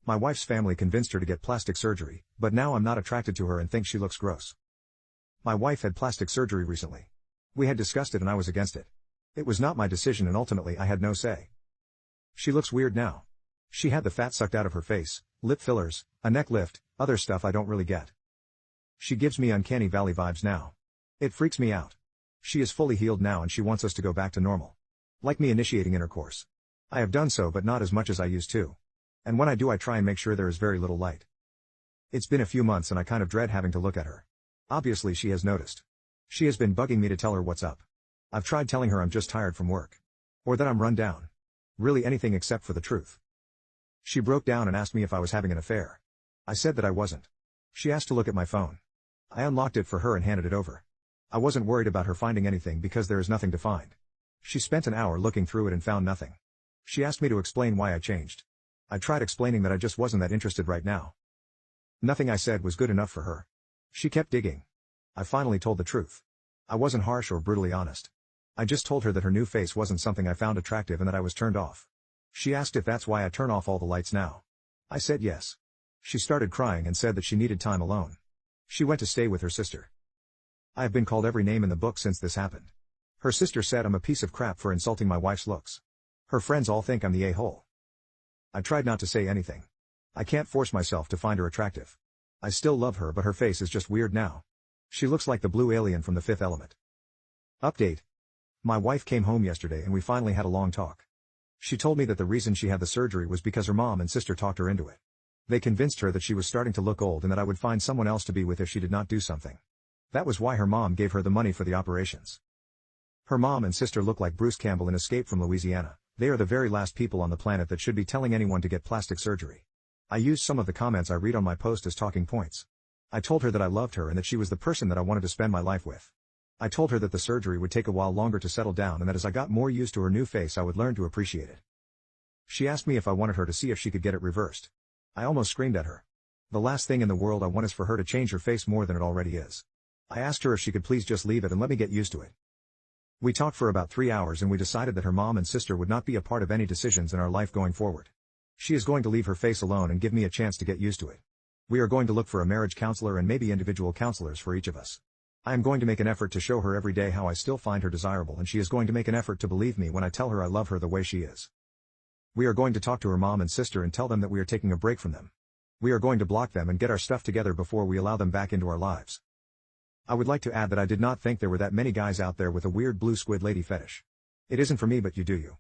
My wife's family convinced her to get plastic surgery, but now I'm not attracted to her and think she looks gross. My wife had plastic surgery recently. We had discussed it and I was against it. It was not my decision and ultimately I had no say. She looks weird now. She had the fat sucked out of her face, lip fillers, a neck lift, other stuff I don't really get. She gives me uncanny valley vibes now. It freaks me out. She is fully healed now and she wants us to go back to normal. Like me initiating intercourse. I have done so but not as much as I used to. And when I do I try and make sure there is very little light. It's been a few months and I kind of dread having to look at her. Obviously she has noticed. She has been bugging me to tell her what's up. I've tried telling her I'm just tired from work. Or that I'm run down. Really anything except for the truth. She broke down and asked me if I was having an affair. I said that I wasn't. She asked to look at my phone. I unlocked it for her and handed it over. I wasn't worried about her finding anything because there is nothing to find. She spent an hour looking through it and found nothing. She asked me to explain why I changed. I tried explaining that I just wasn't that interested right now. Nothing I said was good enough for her. She kept digging. I finally told the truth. I wasn't harsh or brutally honest. I just told her that her new face wasn't something I found attractive and that I was turned off. She asked if that's why I turn off all the lights now. I said yes. She started crying and said that she needed time alone. She went to stay with her sister. I have been called every name in the book since this happened. Her sister said I'm a piece of crap for insulting my wife's looks. Her friends all think I'm the a-hole. I tried not to say anything. I can't force myself to find her attractive. I still love her but her face is just weird now. She looks like the blue alien from The Fifth Element. Update. My wife came home yesterday and we finally had a long talk. She told me that the reason she had the surgery was because her mom and sister talked her into it. They convinced her that she was starting to look old and that I would find someone else to be with if she did not do something. That was why her mom gave her the money for the operations. Her mom and sister look like Bruce Campbell in Escape from Louisiana. They are the very last people on the planet that should be telling anyone to get plastic surgery. I used some of the comments I read on my post as talking points. I told her that I loved her and that she was the person that I wanted to spend my life with. I told her that the surgery would take a while longer to settle down and that as I got more used to her new face I would learn to appreciate it. She asked me if I wanted her to see if she could get it reversed. I almost screamed at her. The last thing in the world I want is for her to change her face more than it already is. I asked her if she could please just leave it and let me get used to it. We talked for about 3 hours and we decided that her mom and sister would not be a part of any decisions in our life going forward. She is going to leave her face alone and give me a chance to get used to it. We are going to look for a marriage counselor and maybe individual counselors for each of us. I am going to make an effort to show her every day how I still find her desirable and she is going to make an effort to believe me when I tell her I love her the way she is. We are going to talk to her mom and sister and tell them that we are taking a break from them. We are going to block them and get our stuff together before we allow them back into our lives. I would like to add that I did not think there were that many guys out there with a weird blue squid lady fetish. It isn't for me but you do you.